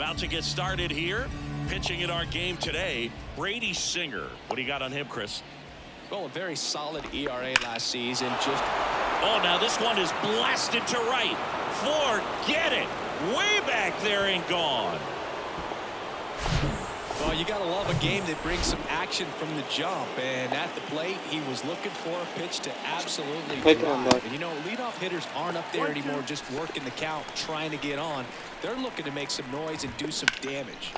About to get started here. Pitching in our game today, Brady Singer. What do you got on him, Chris? Well, a very solid ERA last season. Oh, now this one is blasted to right. Forget it. Way back there and gone. Well, you got to love a game that brings some action from the jump. And at the plate, he was looking for a pitch to absolutely drive. And, you know, leadoff hitters aren't up there anymore just working the count, trying to get on. They're looking to make some noise and do some damage.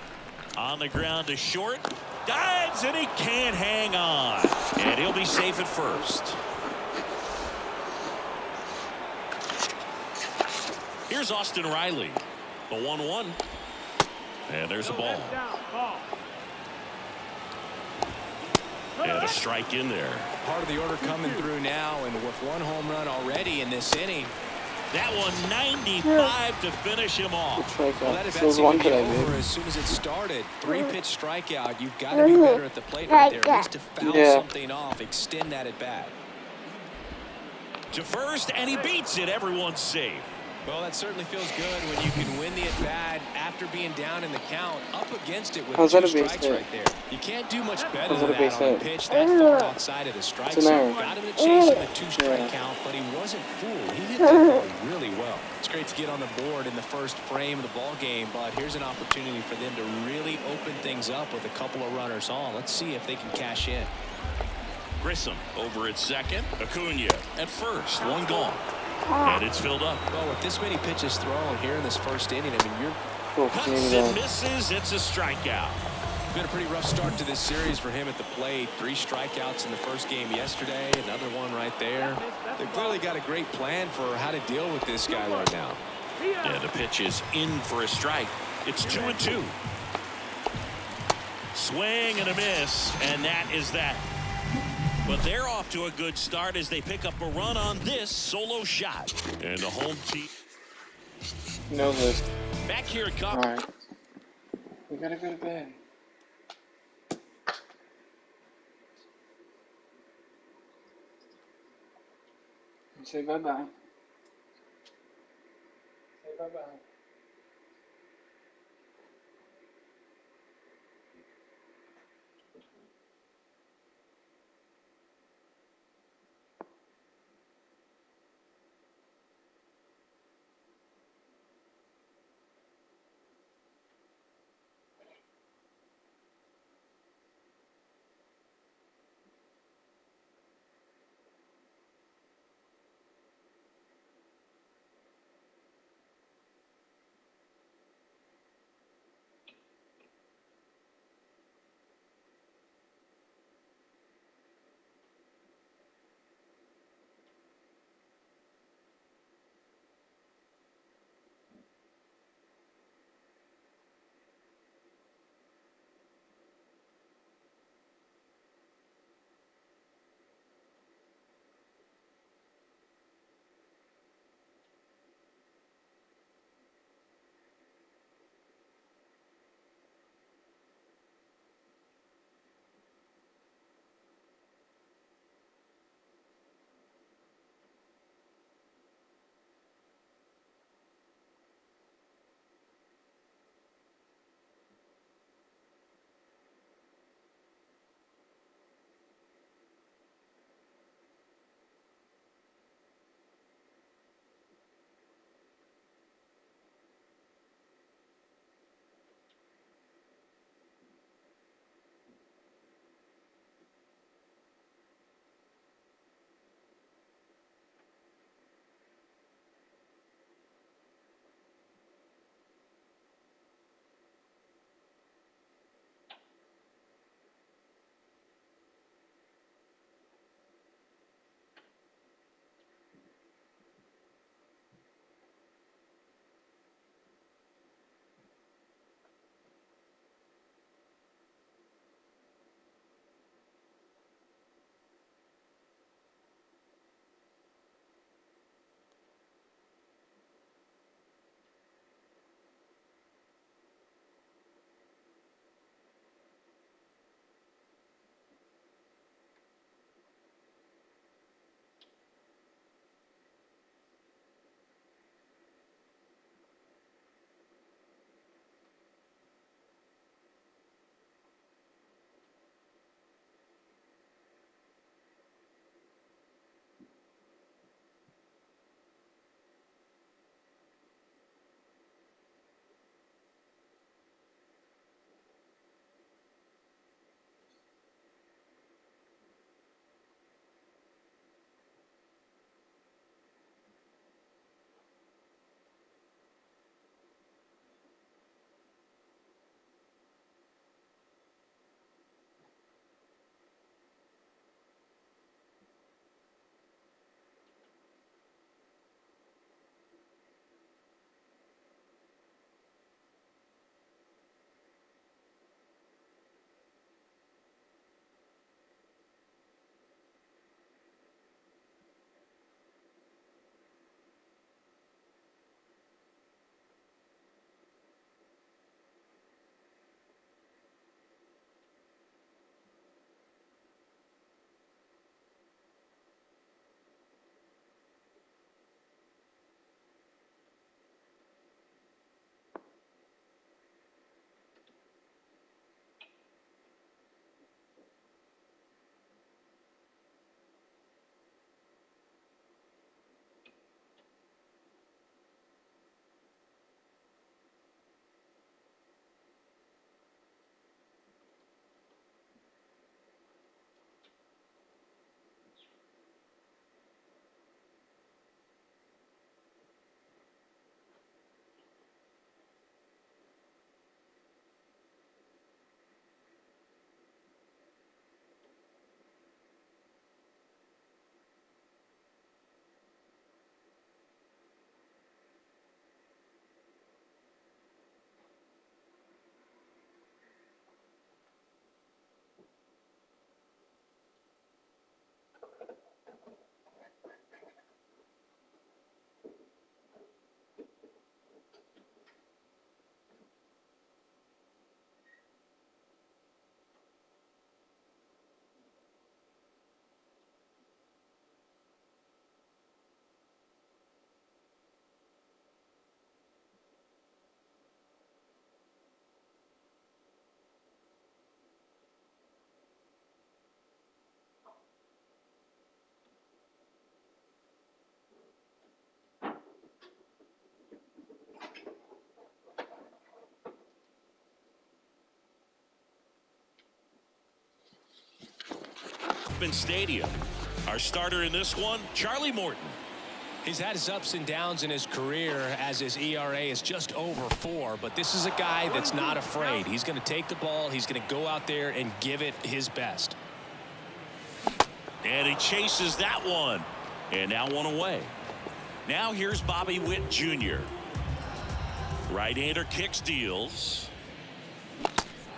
On the ground to short. Dives, and he can't hang on. And he'll be safe at first. Here's Austin Riley. The 1-1. And there's a ball. And a strike in there. Part of the order coming through now, and with one home run already in this inning. That one 95 to finish him off. Well, that at bat seemed to be over as soon as it started. 3-pitch strikeout. You've got to be better at the plate right there. At least to foul something off, extend that at bat. To first, and he beats it. Everyone's safe. Well, that certainly feels good when you can win the at-bat after being down in the count, up against it with 2 strikes right there. You can't do much better than that on a pitch that far outside of the strike zone. Got him to chase in the 2-strike count, but he wasn't fooled. He hit that ball really well. It's great to get on the board in the first frame of the ball game, but here's an opportunity for them to really open things up with a couple of runners on. Let's see if they can cash in. Grissom over at second. Acuna at first. One gone. And it's filled up. Well, with this many pitches thrown here in this first inning, I mean, you're cuts and misses. It's a strikeout. It's been a pretty rough start to this series for him at the plate. 3 strikeouts in the first game yesterday. Another one right there. They've clearly got a great plan for how to deal with this guy right now. Yeah, the pitch is in for a strike. It's 2-2. Swing and a miss, and that is that. But they're off to a good start as they pick up a run on this solo shot. And the home team. No this. Back here at Cup. Alright. We gotta go to bed. Say bye-bye. Say bye-bye. Kauffman Stadium. Our starter in this one, Charlie Morton. He's had his ups and downs in his career as his ERA is just over 4, but this is a guy that's not afraid. He's going to take the ball. He's going to go out there and give it his best. And he chases that one. And now one away. Now here's Bobby Witt Jr. Right-hander kicks, deals.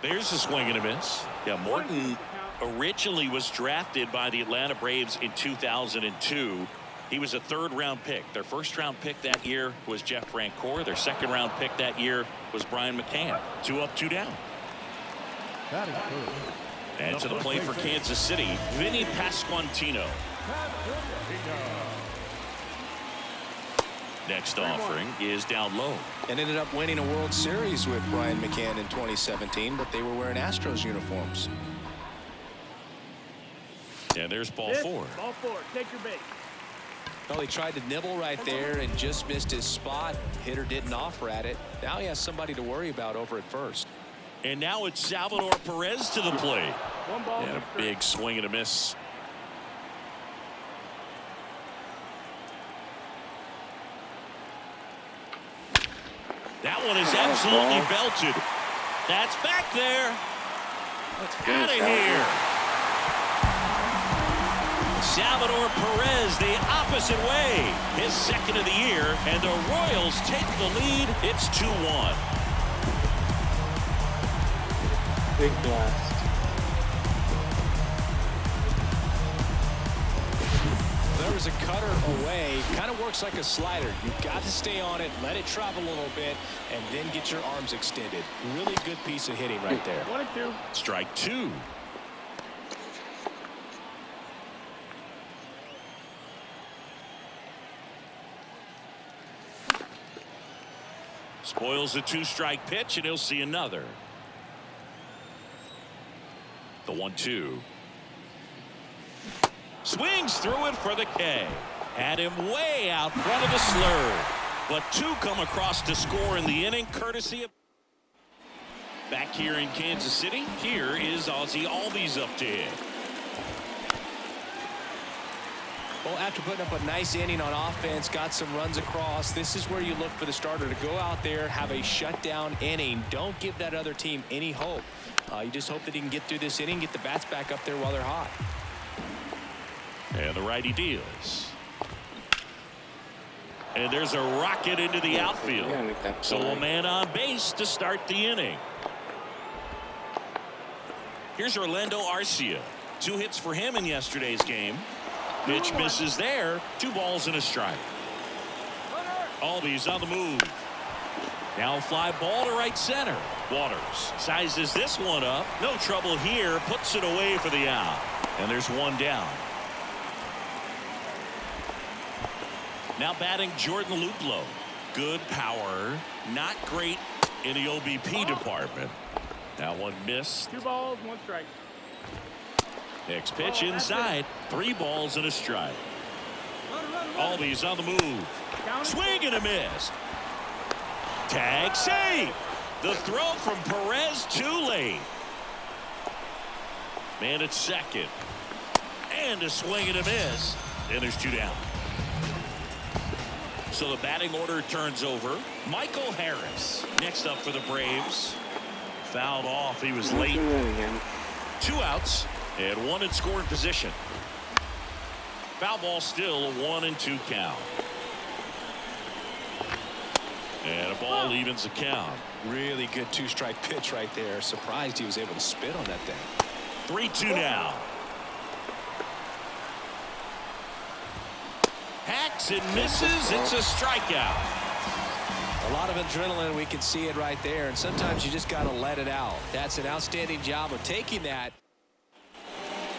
There's a swing and a miss. Yeah, Morton originally was drafted by the Atlanta Braves in 2002. He was a third-round pick. Their first-round pick that year was Jeff Francoeur. Their second-round pick that year was Brian McCann. 2 up, 2 down. And to the plate for Kansas City, Vinny Pasquantino. Next offering is down low. And ended up winning a World Series with Brian McCann in 2017, but they were wearing Astros uniforms. And there's ball 4. Ball 4. Take your bait. Well, he tried to nibble right there and just missed his spot. Hitter didn't offer at it. Now he has somebody to worry about over at first. And now it's Salvador Perez to the plate. One ball. And a big swing and a miss. That one is absolutely belted. That's back there. Out of here. Salvador Perez the opposite way. His second of the year, and the Royals take the lead. It's 2-1. Big blast. There was a cutter away. Kind of works like a slider. You've got to stay on it, let it travel a little bit, and then get your arms extended. Really good piece of hitting right there. 1-2. Strike 2. Spoils a 2-strike pitch, and he'll see another. The 1-2. Swings through it for the K. Had him way out front of the slur. But 2 come across to score in the inning, courtesy of... Back here in Kansas City, here is Ozzie Albies up to hit. Well, after putting up a nice inning on offense, got some runs across, this is where you look for the starter to go out there, have a shutdown inning. Don't give that other team any hope. You just hope that he can get through this inning, get the bats back up there while they're hot. And the righty deals. And there's a rocket into the outfield. So a man on base to start the inning. Here's Orlando Arcia. 2 hits for him in yesterday's game. Pitch misses there. 2 balls and a strike. Albies on the move. Now fly ball to right center. Waters sizes this one up. No trouble here. Puts it away for the out. And there's 1 down. Now batting Jordan Luplow. Good power. Not great in the OBP department. That one missed. 2 balls, 1 strike. Next pitch inside. 3 balls and a strike. Albies on the move. Swing and a miss. Tag save. The throw from Perez too late. Man at second. And a swing and a miss. And there's 2 down. So the batting order turns over. Michael Harris next up for the Braves. Fouled off. He was late. 2 outs and 1 in scoring position. Foul ball still, a 1-2 count. And a ball evens the count. Really good 2-strike pitch right there. Surprised he was able to spit on that thing. 3-2 now. Hacks and misses. It's a strikeout. A lot of adrenaline. We can see it right there. And sometimes you just got to let it out. That's an outstanding job of taking that.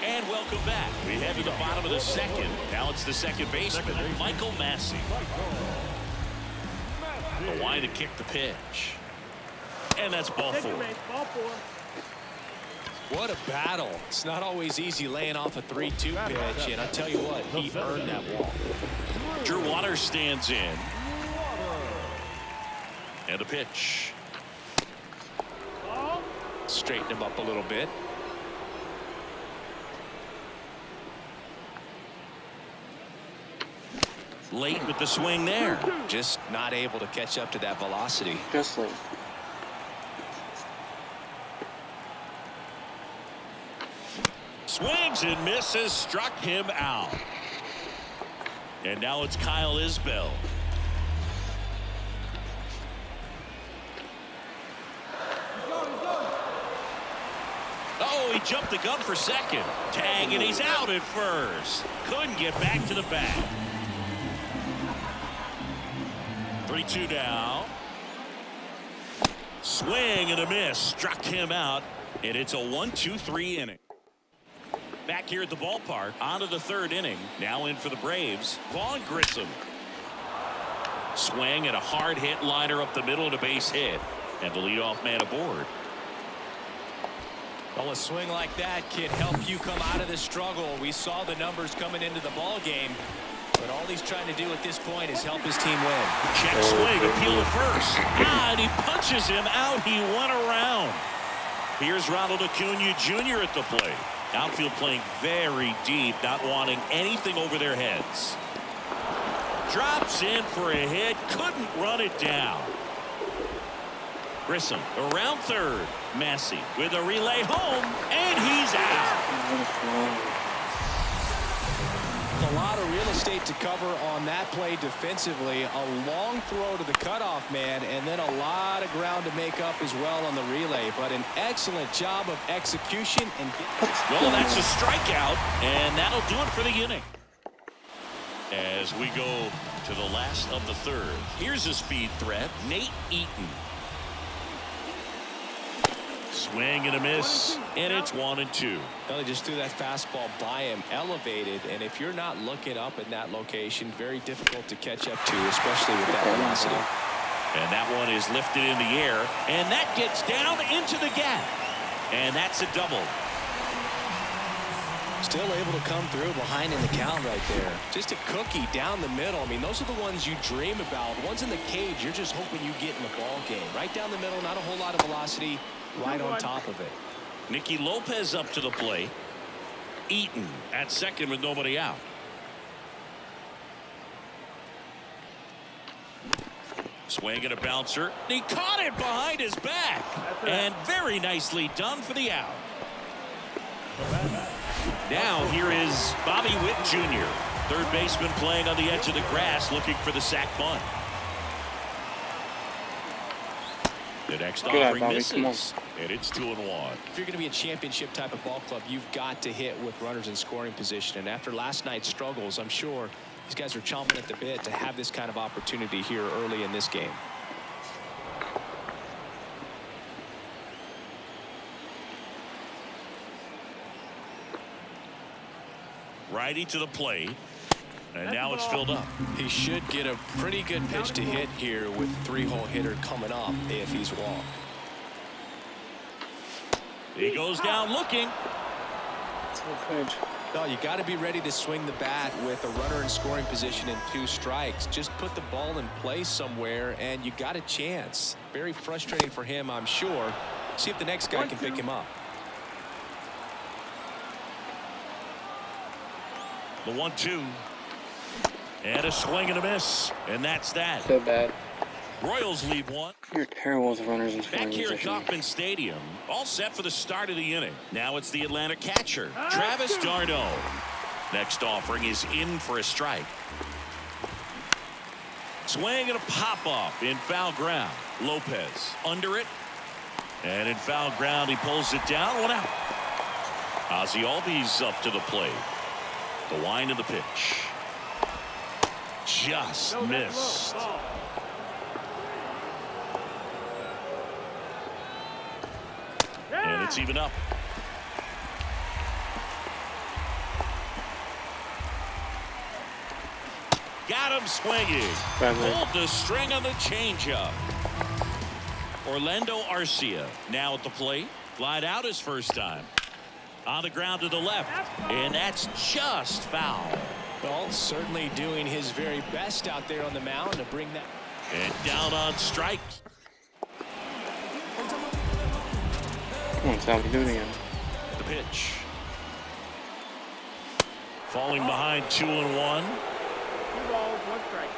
And welcome back. We head to the bottom of the second. Now it's the second baseman, Michael Massey. The line to kick the pitch. And that's ball 4. Ball 4. What a battle. It's not always easy laying off a 3-2 pitch, and I tell you what, he earned that walk. Drew Waters stands in. And a pitch. Straighten him up a little bit. Late with the swing there. Just not able to catch up to that velocity. Just late. Swings and misses, struck him out. And now it's Kyle Isbell. Oh, he jumped the gun for second. Tag, and he's out at first. Couldn't get back to the bag. 3-2 down. Swing and a miss. Struck him out. And it's a 1-2-3 inning. Back here at the ballpark, on to the third inning. Now in for the Braves, Vaughn Grissom. Swing and a hard hit liner up the middle and a base hit. And the leadoff man aboard. Well, a swing like that can help you come out of the struggle. We saw the numbers coming into the ball game, but all he's trying to do at this point is help his team win. Check swing, appeal to first. And he punches him out. He went around. Here's Ronald Acuna Jr. at the plate. Outfield playing very deep, not wanting anything over their heads. Drops in for a hit, couldn't run it down. Grissom around third. Massey with a relay home, and he's out. A lot of real estate to cover on that play defensively. A long throw to the cutoff man, and then a lot of ground to make up as well on the relay. But an excellent job of execution. And well, that's a strikeout, and that'll do it for the inning. As we go to the last of the third, here's a speed threat, Nate Eaton. Swing and a miss, and it's 1-2. Well, they just threw that fastball by him, elevated, and if you're not looking up in that location, very difficult to catch up to, especially with that velocity. And that one is lifted in the air, and that gets down into the gap, and that's a double. Still able to come through behind in the count right there. Just a cookie down the middle. I mean, those are the ones you dream about. Ones in the cage, you're just hoping you get in the ball game. Right down the middle, not a whole lot of velocity. Right on top of it. Nicky Lopez up to the plate. Eaton at second with nobody out. Swing and a bouncer. He caught it behind his back. And very nicely done for the out. Now here is Bobby Witt Jr., third baseman playing on the edge of the grass looking for the sac bunt. The next offering misses, and it's 2-1. If you're going to be a championship type of ball club, you've got to hit with runners in scoring position. And after last night's struggles, I'm sure these guys are chomping at the bit to have this kind of opportunity here early in this game. Righty to the plate. And now it's filled up. He should get a pretty good pitch to hit here with three-hole hitter coming up if he's walked. He goes down looking. No, you got to be ready to swing the bat with a runner in scoring position and 2 strikes. Just put the ball in play somewhere and you got a chance. Very frustrating for him, I'm sure. See if the next guy can pick him up. The 1-2. And a swing and a miss. And that's that. So bad. Royals lead 1. You're terrible with runners in scoring Back here position. at Kauffman Stadium. All set for the start of the inning. Now it's the Atlanta catcher, Travis d'Arnaud. Next offering is in for a strike. Swing and a pop-off in foul ground. Lopez under it. And in foul ground, he pulls it down. 1 out. Ozzie Albies up to the plate. The wind of the pitch. Just missed. And it's even up. Got him swinging. Pulled the string on the changeup. Orlando Arcia now at the plate. Lied out his first time. On the ground to the left. And that's just foul. Well, certainly doing his very best out there on the mound to bring that. And down on strike. Come on, Sal, do it again. The pitch. Falling behind 2-1. 2 balls, 1 strike.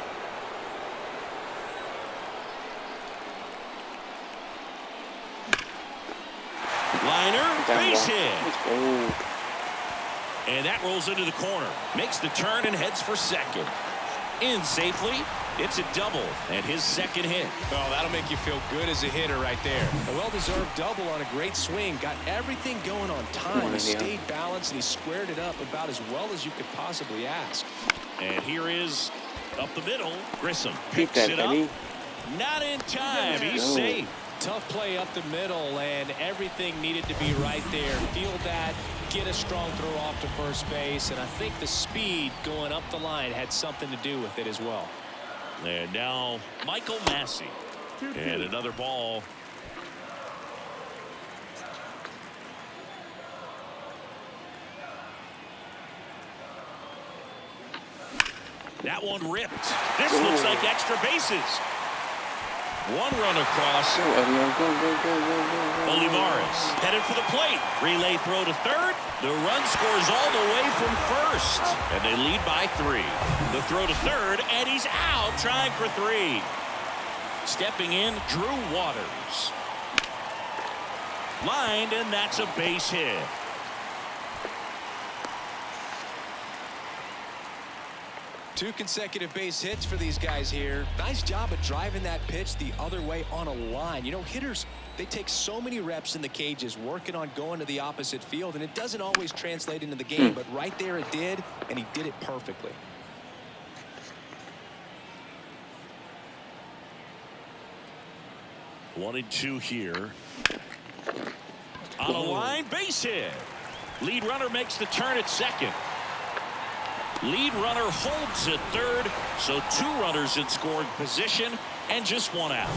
Liner, base hit. Let's go. And that rolls into the corner. Makes the turn and heads for second. In safely. It's a double and his second hit. Oh, that'll make you feel good as a hitter right there. A well-deserved double on a great swing. Got everything going on time. He stayed balanced and he squared it up about as well as you could possibly ask. And here is up the middle. Grissom picks it up. Not in time. He's safe. Tough play up the middle, and everything needed to be right there. Field that, get a strong throw off to first base, and I think the speed going up the line had something to do with it as well. And now Michael Massey. And another ball. That one ripped. This looks like extra bases. 1 run across. Olivares headed for the plate. Relay throw to third. The run scores all the way from first. And they lead by 3. The throw to third, and he's out trying for 3. Stepping in, Drew Waters. Lined, and that's a base hit. Two consecutive base hits for these guys here. Nice job of driving that pitch the other way on a line. You know, hitters, they take so many reps in the cages working on going to the opposite field, and it doesn't always translate into the game, but right there it did, and he did it perfectly. One and 2 here. On a line, base hit. Lead runner makes the turn at second. Lead runner holds at third, so 2 runners in scoring position and just 1 out.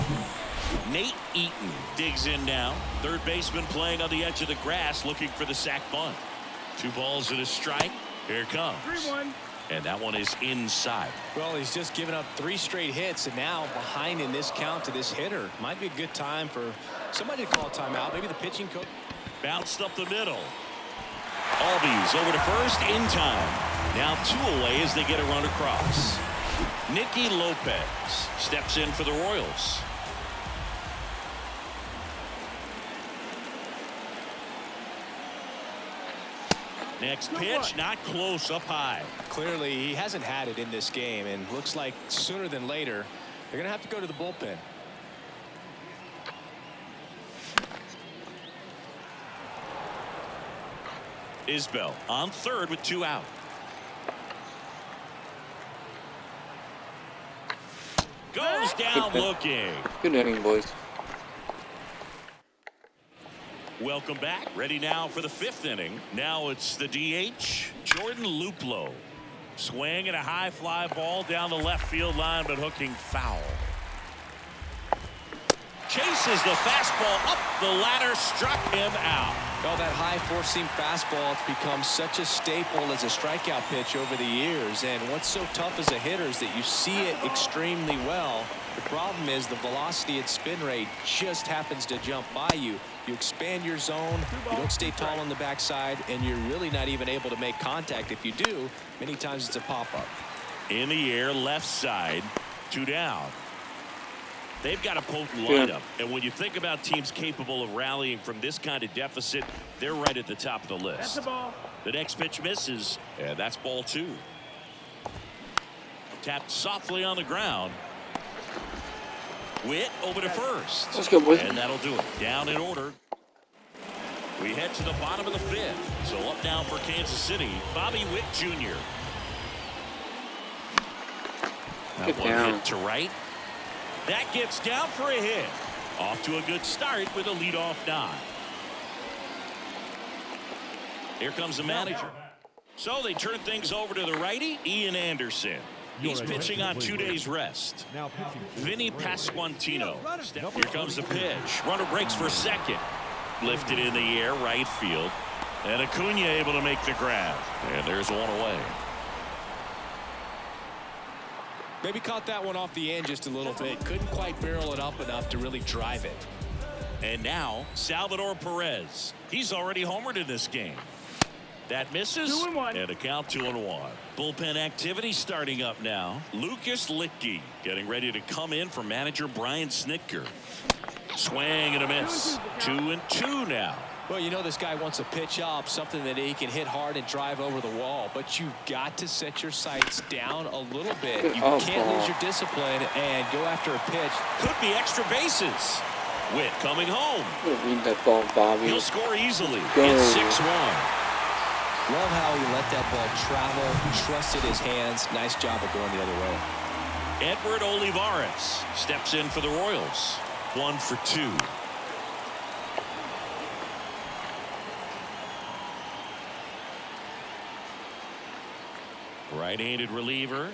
Nate Eaton digs in now. Third baseman playing on the edge of the grass looking for the sac bunt. 2 balls and a strike. Here it comes. 3-1. And that one is inside. Well, he's just given up 3 straight hits, and now behind in this count to this hitter. Might be a good time for somebody to call a timeout. Maybe the pitching coach. Bounced up the middle. Albies over to first in time. Now 2 away as they get a run across. Nicky Lopez steps in for the Royals. Next pitch, not close, up high. Clearly, he hasn't had it in this game, and looks like sooner than later, they're going to have to go to the bullpen. Isbell on third with 2 out. Goes down looking. Good inning, boys. Welcome back. Ready now for the 5th inning. Now it's the DH, Jordan Luplow. Swing and a high fly ball down the left field line, but hooking foul. Chases the fastball up the ladder, struck him out. Well, that high 4-seam fastball has become such a staple as a strikeout pitch over the years. And what's so tough as a hitter is that you see it extremely well. The problem is the velocity and spin rate just happens to jump by you. You expand your zone, you don't stay tall on the backside, and you're really not even able to make contact. If you do, many times it's a pop-up. In the air, left side, 2 down. They've got a potent lineup, and when you think about teams capable of rallying from this kind of deficit, they're right at the top of the list. That's the ball. The next pitch misses, and that's ball 2. Tapped softly on the ground. Witt over to first. Let's go, boys. And that'll do it. Down in order. We head to the bottom of the 5th. So up now for Kansas City, Bobby Witt Jr. That one hit to right. That gets down for a hit. Off to a good start with a leadoff nod. Here comes the manager. So they turn things over to the righty, Ian Anderson. He's pitching on 2 days rest. Vinny Pasquantino. Here comes the pitch. Runner breaks for second. Lifted in the air, right field. And Acuna able to make the grab. And there's one away. Maybe caught that one off the end just a little bit. Couldn't quite barrel it up enough to really drive it. And now Salvador Perez. He's already homered in this game. That misses. 2-1. And a count 2-1. Bullpen activity starting up now. Lucas Littke getting ready to come in for manager Brian Snitker. Swing and a miss. 2-2 now. Well, you know this guy wants a pitch up, something that he can hit hard and drive over the wall. But you've got to set your sights down a little bit. You can't lose your discipline and go after a pitch. Could be extra bases. Witt coming home. Read that ball, Bobby. He'll score easily. Go. It's 6-1. Love how he let that ball travel, trusted his hands. Nice job of going the other way. Edward Olivares steps in for the Royals. 1 for 2. Right-handed reliever.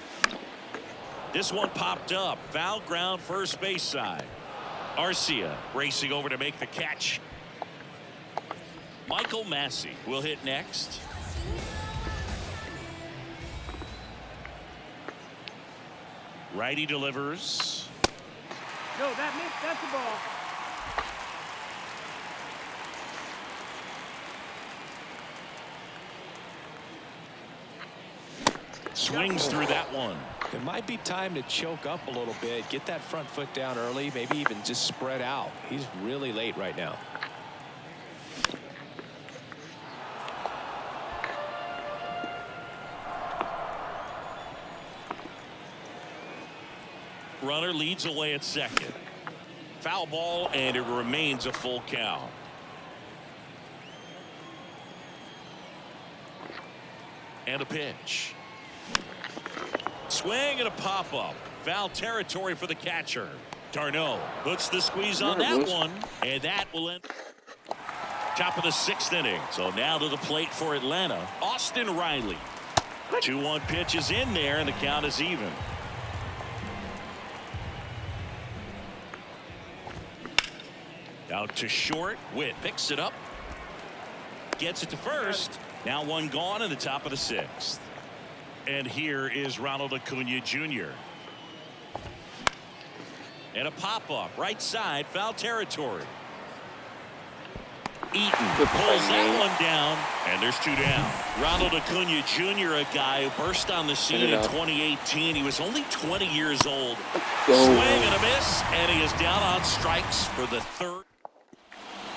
This one popped up. Foul ground first base side. Arcia racing over to make the catch. Michael Massey will hit next. Righty delivers. No, that's the ball. Swings through that one. It might be time to choke up a little bit, get that front foot down early, maybe even just spread out. He's really late right now. Runner leads away at second. Foul ball, and it remains a full count. And a pitch. Swing and a pop-up. Foul territory for the catcher. Darno puts the squeeze on that one, and that will end. Top of the 6th inning. So now to the plate for Atlanta. Austin Riley. 2-1 pitch is in there, and the count is even. Out to short. Witt picks it up. Gets it to first. Now one gone in the top of the 6th. And here is Ronald Acuna Jr. And a pop-up. Right side. Foul territory. Eaton pulls that one down. And there's 2 down. Ronald Acuna Jr., a guy who burst on the scene in 2018. He was only 20 years old. Swing and a miss. And he is down on strikes for the 3rd.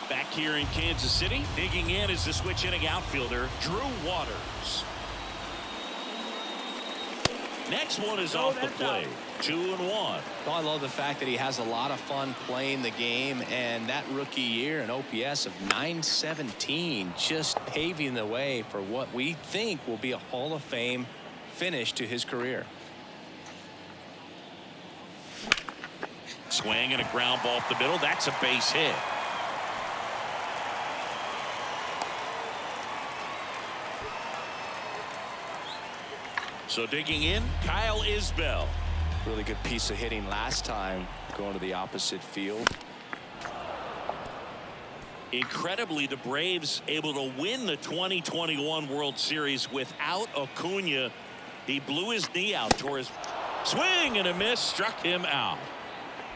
Back here in Kansas City, digging in is the switch inning outfielder, Drew Waters. Next one is off the plate. 2-1. Well, I love the fact that he has a lot of fun playing the game, and that rookie year, an OPS of .917, just paving the way for what we think will be a Hall of Fame finish to his career. Swing and a ground ball up the middle. That's a base hit. So digging in, Kyle Isbell. Really good piece of hitting last time, going to the opposite field. Incredibly, the Braves able to win the 2021 World Series without Acuna. He blew his knee out, tore his swing and a miss, struck him out.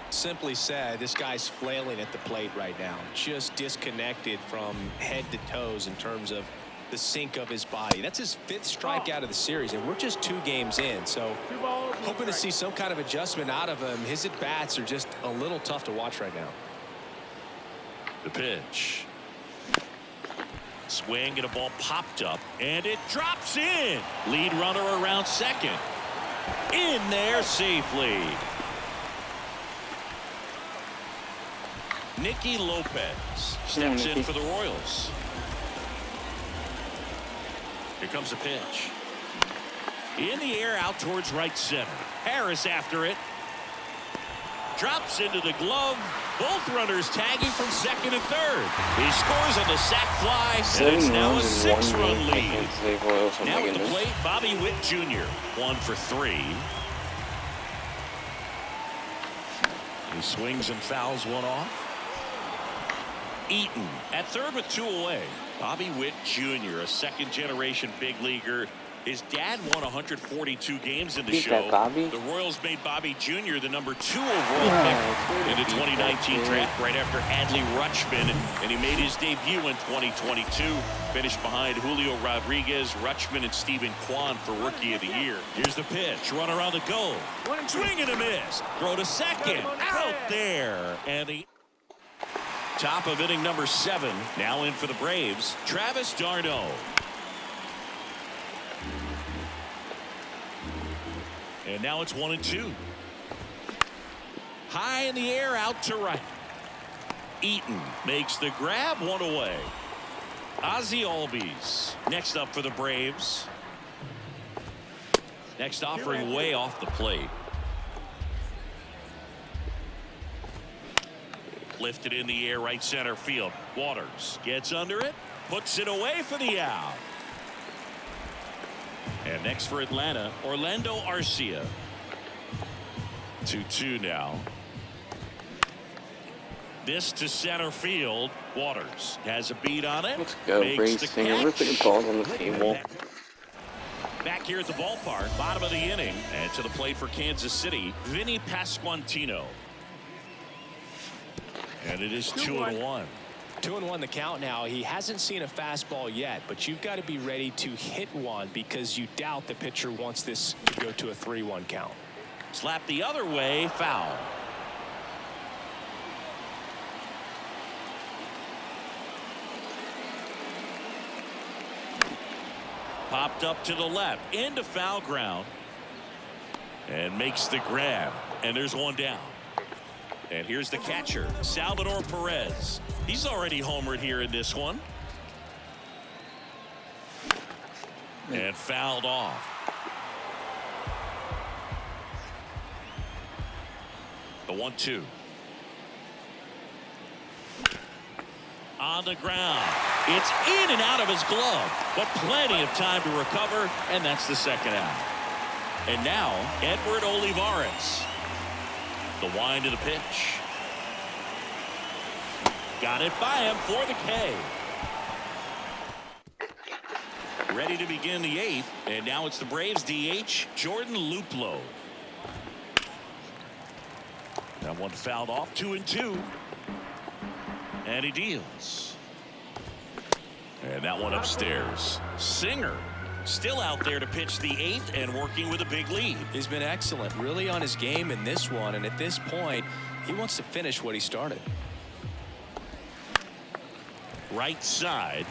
Simply said, this guy's flailing at the plate right now, just disconnected from head to toes in terms of the sink of his body. That's his 5th strikeout of the series, and we're just 2 games in, so hoping to see some kind of adjustment out of him. His at-bats are just a little tough to watch right now. The pitch. Swing and a ball popped up, and it drops in. Lead runner around second. In there safely. Nicky Lopez steps in for the Royals. Here comes a pitch. In the air out towards right center. Harris after it. Drops into the glove. Both runners tagging from second and third. He scores on the sac fly, and it's now a 6-run lead. Now at the plate, Bobby Witt Jr. 1 for 3. He swings and fouls one off. Eaton at third with 2 away. Bobby Witt Jr., a second-generation big leaguer. His dad won 142 games in the Beat show. that, Bobby. The Royals made Bobby Jr. the #2 overall pick in the 2019 draft right after Adley Rutschman, and he made his debut in 2022. Finished behind Julio Rodriguez, Rutschman, and Stephen Kwan for Rookie of the Year. Here's the pitch. Run around the goal. Swing and a miss. Throw to second. Out there. And the top of inning number 7. Now in for the Braves, Travis d'Arnaud. And now it's 1-2. High in the air, out to right. Eaton makes the grab, 1 away. Ozzie Albies next up for the Braves. Next offering way off the plate. Lifted in the air, right center field. Waters gets under it, puts it away for the out. And next for Atlanta, Orlando Arcia. 2-2 now. This to center field. Waters has a beat on it. Let's go, Braves. Everything balls on the table. Back here at the ballpark, bottom of the inning, and to the plate for Kansas City, Vinny Pasquantino. And it is 2-1. 2-1 the count now. He hasn't seen a fastball yet, but you've got to be ready to hit one because you doubt the pitcher wants this to go to a 3-1 count. Slap the other way, foul. Popped up to the left, into foul ground, and makes the grab. And there's one down. And here's the catcher, Salvador Perez. He's already homered here in this one. And fouled off. The 1-2. On the ground. It's in and out of his glove, but plenty of time to recover, and that's the second out. And now, Edward Olivares. The wind of the pitch. Got it by him for the K. Ready to begin the 8th, and now it's the Braves DH, Jordan Luplow. That one fouled off, 2-2. And he deals. And that one upstairs. Singer still out there to pitch the 8th and working with a big lead. He's been excellent, really on his game in this one, and at this point, he wants to finish what he started. Right side.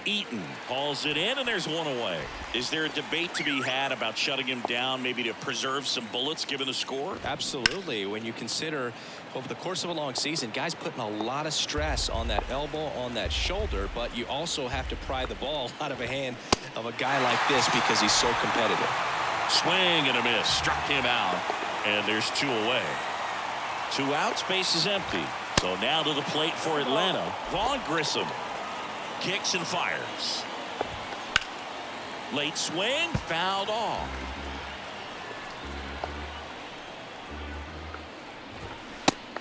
Eaton hauls it in, and there's one away. Is there a debate to be had about shutting him down, maybe to preserve some bullets given the score? Absolutely. When you consider over the course of a long season, guys putting a lot of stress on that elbow, on that shoulder, but you also have to pry the ball out of a hand of a guy like this because he's so competitive. Swing and a miss. Struck him out, and there's 2 away. 2 outs, base is empty. So now to the plate for Atlanta, Vaughn Grissom. Kicks and fires. Late swing, fouled off.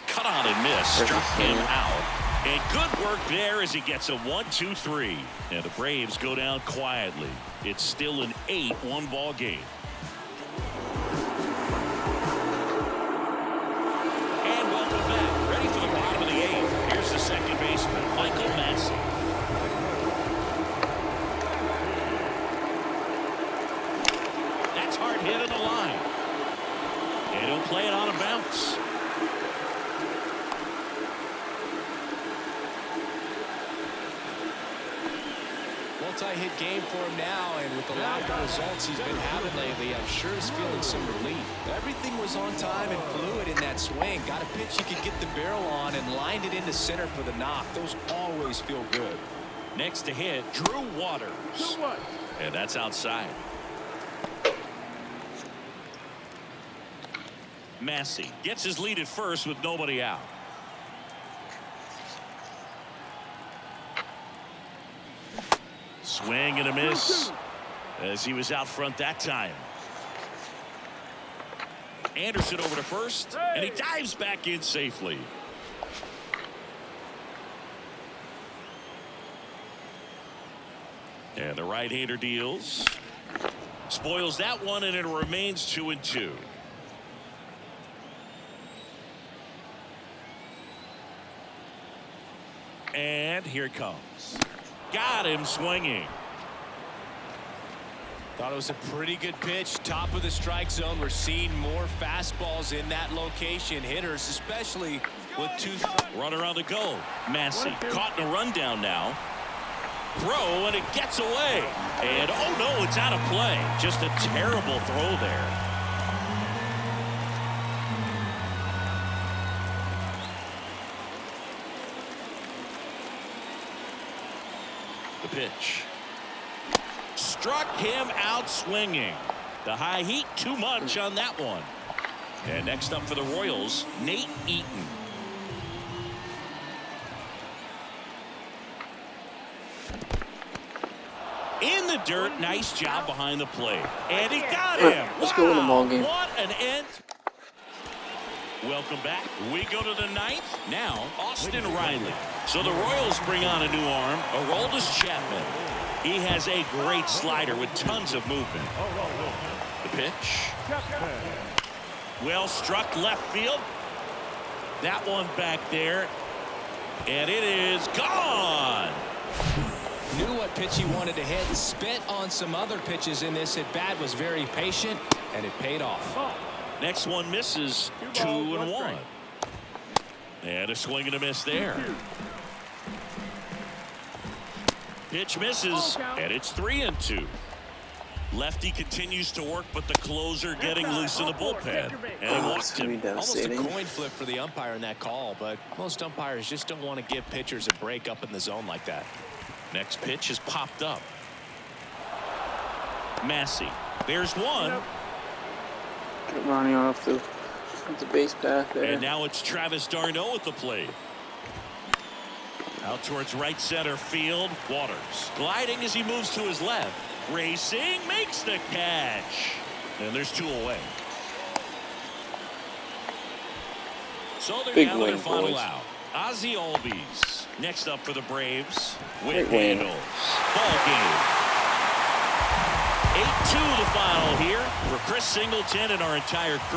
Cut on and miss, struck him out. And good work there as he gets a 1-2-3. And the Braves go down quietly. It's still an 8-1 ball game. And welcome back. Ready for the bottom of the 8th. Here's the second baseman, Michael Massey. Hard hit on the line. And he'll play it on a bounce. Multi-hit game for him now, and with the lack of results he's been having lately, I'm sure he's feeling some relief. Everything was on time and fluid in that swing. Got a pitch he could get the barrel on and lined it into center for the knock. Those always feel good. Next to hit, Drew Waters. And that's outside. Massey gets his lead at first with nobody out. Swing and a miss as he was out front that time. Anderson over to first, and he dives back in safely. And the right-hander deals. Spoils that one, and it remains 2-2. And here it comes. Got him swinging. Thought it was a pretty good pitch. Top of the strike zone. We're seeing more fastballs in that location. Hitters, especially with two. Runner on the go. Massey caught in a rundown now. Throw, and it gets away. And oh no, it's out of play. Just a terrible throw there. The pitch. Struck him out swinging. The high heat, too much on that one. And next up for the Royals, Nate Eaton. In the dirt, nice job behind the plate. And he got him. Let's go in the ball game. What an end. Welcome back. We go to the ninth. Now, Austin Riley. So the Royals bring on a new arm, Aroldis Chapman. He has a great slider with tons of movement. The pitch. Well struck left field. That one back there. And it is gone. Knew what pitch he wanted to hit. Spent on some other pitches in this at bat. Was very patient, and it paid off. Next one misses. 2-1. And a swing and a miss there. Pitch misses, and it's 3-2. Lefty continues to work, but the closer getting loose in the bullpen. And he walked him. Almost a coin flip for the umpire in that call, but most umpires just don't want to give pitchers a break up in the zone like that. Next pitch is popped up. Massey. There's one. Get Ronnie off the base path there. And now it's Travis d'Arnaud at the plate. Out towards right center field. Waters gliding as he moves to his left. Racing, makes the catch. And there's 2 away. So they're down to their final out. Ozzie Albies next up for the Braves with handles. Ball game. 8-2 the final here for Chris Singleton and our entire crew.